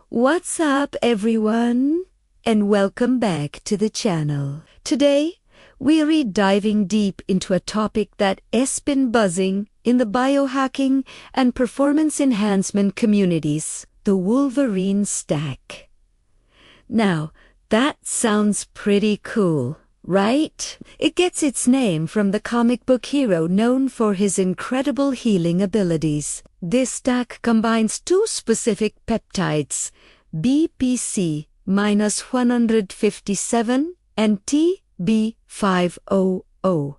What's up, everyone? And welcome back to the channel. Today, we're diving deep into a topic that has been buzzing in the biohacking and performance enhancement communities, the Wolverine stack. Now, that sounds pretty cool, right? It gets its name from the comic book hero known for his incredible healing abilities. This stack combines two specific peptides, BPC-157 and TB-500.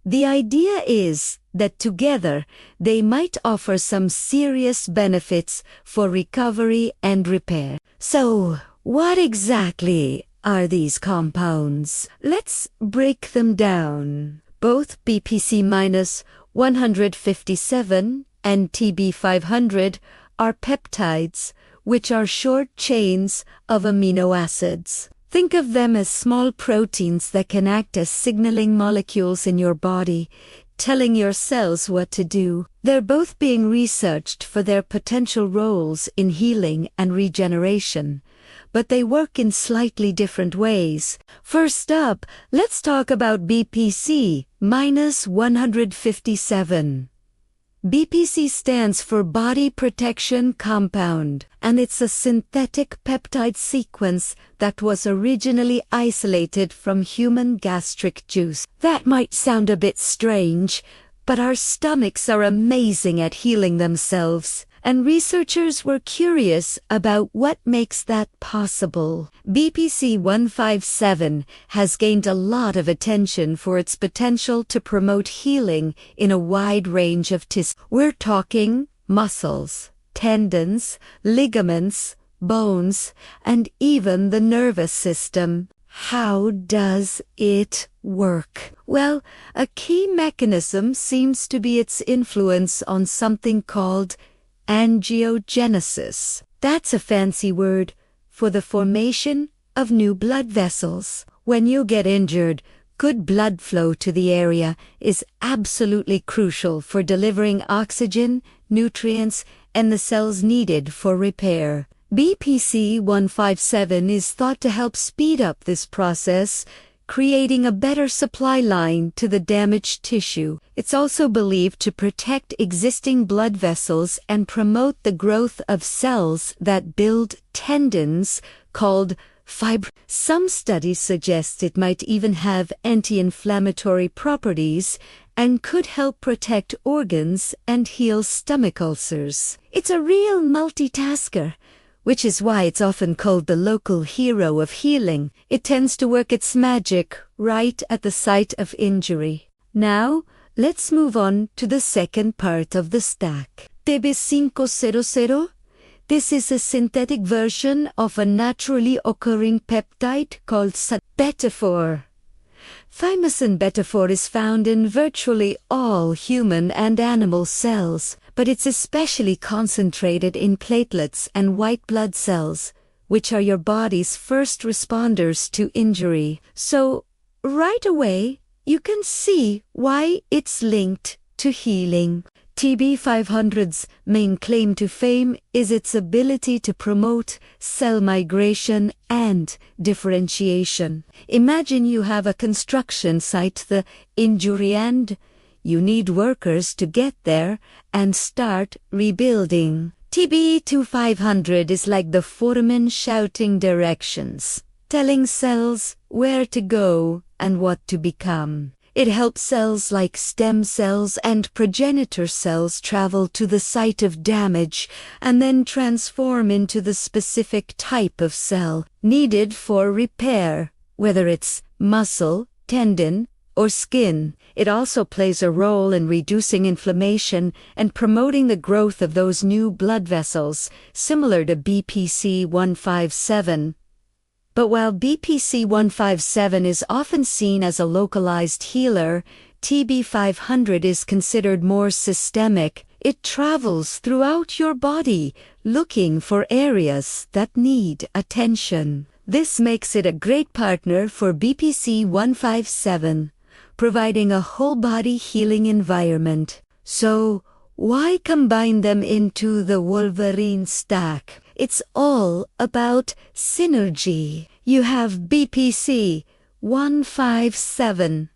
The idea is that together they might offer some serious benefits for recovery and repair. So, what exactly are these compounds? Let's break them down. Both BPC-157 and TB-500 are peptides, which are short chains of amino acids. Think of them as small proteins that can act as signaling molecules in your body, telling your cells what to do. They're both being researched for their potential roles in healing and regeneration, but they work in slightly different ways. First up, let's talk about BPC-157. BPC stands for Body Protection Compound, and it's a synthetic peptide sequence that was originally isolated from human gastric juice. That might sound a bit strange, but our stomachs are amazing at healing themselves, and researchers were curious about what makes that possible. BPC-157 has gained a lot of attention for its potential to promote healing in a wide range of tissues. We're talking muscles, tendons, ligaments, bones, and even the nervous system. How does it work? Well, a key mechanism seems to be its influence on something called angiogenesis. That's a fancy word for the formation of new blood vessels. When you get injured, good blood flow to the area is absolutely crucial for delivering oxygen, nutrients, and the cells needed for repair. BPC-157 is thought to help speed up this process, creating a better supply line to the damaged tissue. It's also believed to protect existing blood vessels and promote the growth of cells that build tendons called fibrils. Some studies suggest it might even have anti-inflammatory properties and could help protect organs and heal stomach ulcers. It's a real multitasker, which is why it's often called the local hero of healing. It tends to work its magic right at the site of injury. Now, let's move on to the second part of the stack. TB-500. This is a synthetic version of a naturally occurring peptide called betaphor. Thymosin betaphor is found in virtually all human and animal cells, but it's especially concentrated in platelets and white blood cells, which are your body's first responders to injury. So, right away, you can see why it's linked to healing. TB-500's main claim to fame is its ability to promote cell migration and differentiation. Imagine you have a construction site, the injury end. You need workers to get there and start rebuilding. TB-500 is like the foreman shouting directions, telling cells where to go and what to become. It helps cells like stem cells and progenitor cells travel to the site of damage and then transform into the specific type of cell needed for repair, whether it's muscle, tendon, or skin. It also plays a role in reducing inflammation and promoting the growth of those new blood vessels, similar to BPC-157. But while BPC-157 is often seen as a localized healer, TB-500 is considered more systemic. It travels throughout your body, looking for areas that need attention. This makes it a great partner for BPC-157, providing a whole-body healing environment. So, why combine them into the Wolverine stack? It's all about synergy. You have BPC-157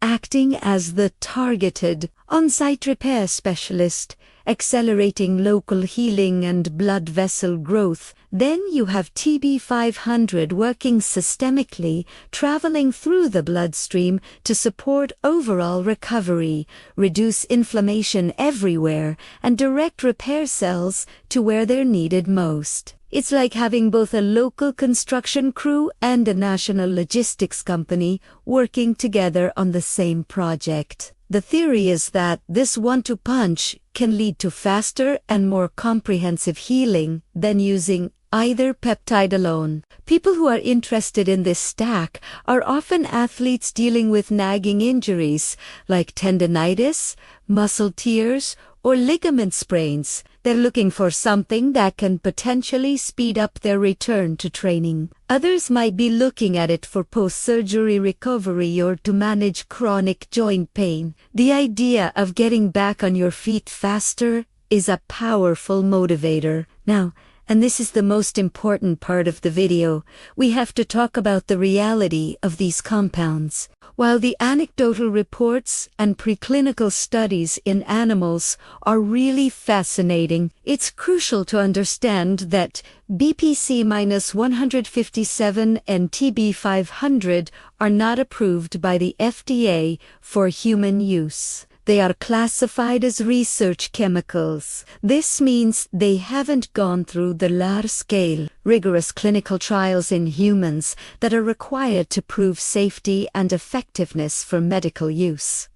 acting as the targeted on-site repair specialist, accelerating local healing and blood vessel growth. Then you have TB-500 working systemically, traveling through the bloodstream to support overall recovery, reduce inflammation everywhere, and direct repair cells to where they're needed most. It's like having both a local construction crew and a national logistics company working together on the same project. The theory is that this one-two punch can lead to faster and more comprehensive healing than using either peptide alone. People who are interested in this stack are often athletes dealing with nagging injuries like tendonitis, muscle tears, or ligament sprains. They're looking for something that can potentially speed up their return to training. Others might be looking at it for post-surgery recovery or to manage chronic joint pain. The idea of getting back on your feet faster is a powerful motivator. Now, and this is the most important part of the video, we have to talk about the reality of these compounds. While the anecdotal reports and preclinical studies in animals are really fascinating, it's crucial to understand that BPC-157 and TB-500 are not approved by the FDA for human use. They are classified as research chemicals. This means they haven't gone through the large-scale, rigorous clinical trials in humans that are required to prove safety and effectiveness for medical use.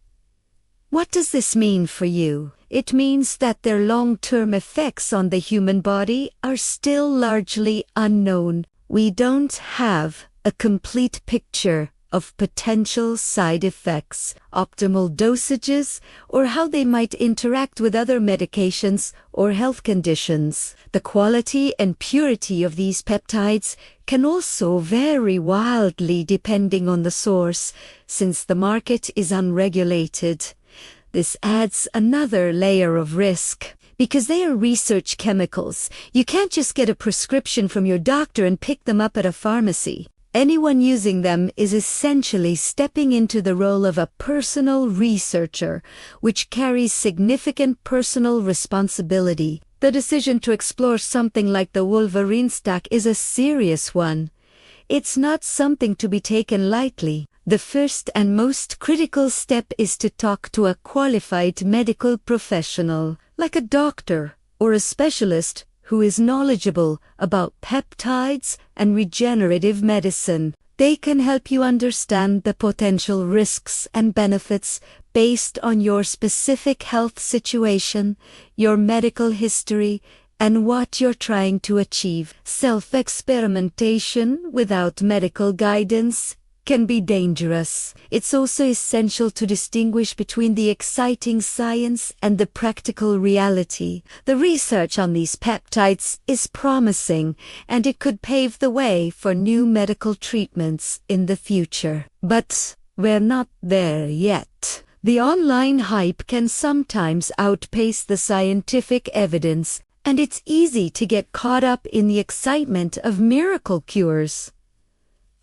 What does this mean for you? It means that their long-term effects on the human body are still largely unknown. We don't have a complete picture of potential side effects, optimal dosages, or how they might interact with other medications or health conditions. The quality and purity of these peptides can also vary wildly depending on the source, since the market is unregulated. This adds another layer of risk. Because they are research chemicals, you can't just get a prescription from your doctor and pick them up at a pharmacy. Anyone using them is essentially stepping into the role of a personal researcher, which carries significant personal responsibility. The decision to explore something like the Wolverine stack is a serious one. It's not something to be taken lightly. The first and most critical step is to talk to a qualified medical professional, like a doctor or a specialist who is knowledgeable about peptides and regenerative medicine. They can help you understand the potential risks and benefits based on your specific health situation, your medical history, and what you're trying to achieve. Self-experimentation without medical guidance can be dangerous. It's also essential to distinguish between the exciting science and the practical reality. The research on these peptides is promising, and it could pave the way for new medical treatments in the future. But we're not there yet. The online hype can sometimes outpace the scientific evidence, and it's easy to get caught up in the excitement of miracle cures.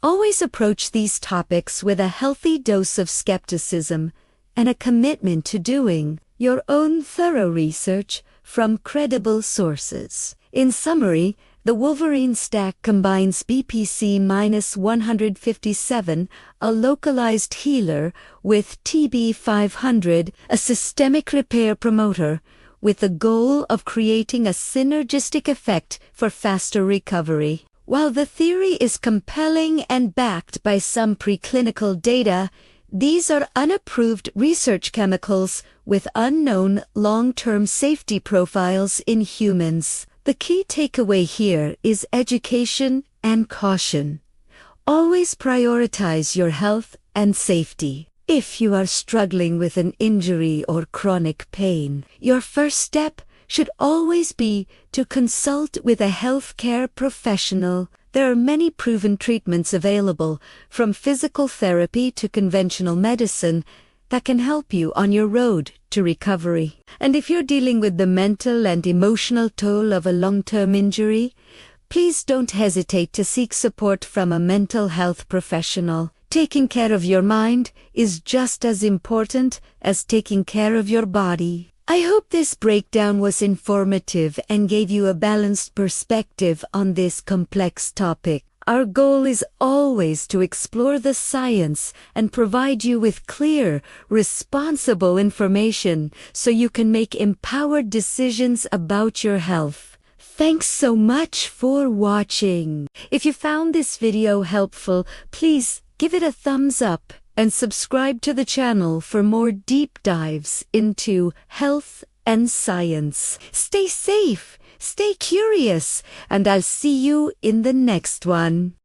Always approach these topics with a healthy dose of skepticism and a commitment to doing your own thorough research from credible sources. In summary, the Wolverine stack combines BPC-157, a localized healer, with TB-500, a systemic repair promoter, with the goal of creating a synergistic effect for faster recovery. While the theory is compelling and backed by some preclinical data, these are unapproved research chemicals with unknown long-term safety profiles in humans. The key takeaway here is education and caution. Always prioritize your health and safety. If you are struggling with an injury or chronic pain, your first step should always be to consult with a healthcare professional. There are many proven treatments available, from physical therapy to conventional medicine, that can help you on your road to recovery. And if you're dealing with the mental and emotional toll of a long-term injury, please don't hesitate to seek support from a mental health professional. Taking care of your mind is just as important as taking care of your body. I hope this breakdown was informative and gave you a balanced perspective on this complex topic. Our goal is always to explore the science and provide you with clear, responsible information so you can make empowered decisions about your health. Thanks so much for watching. If you found this video helpful, please give it a thumbs up and subscribe to the channel for more deep dives into health and science. Stay safe, stay curious, and I'll see you in the next one.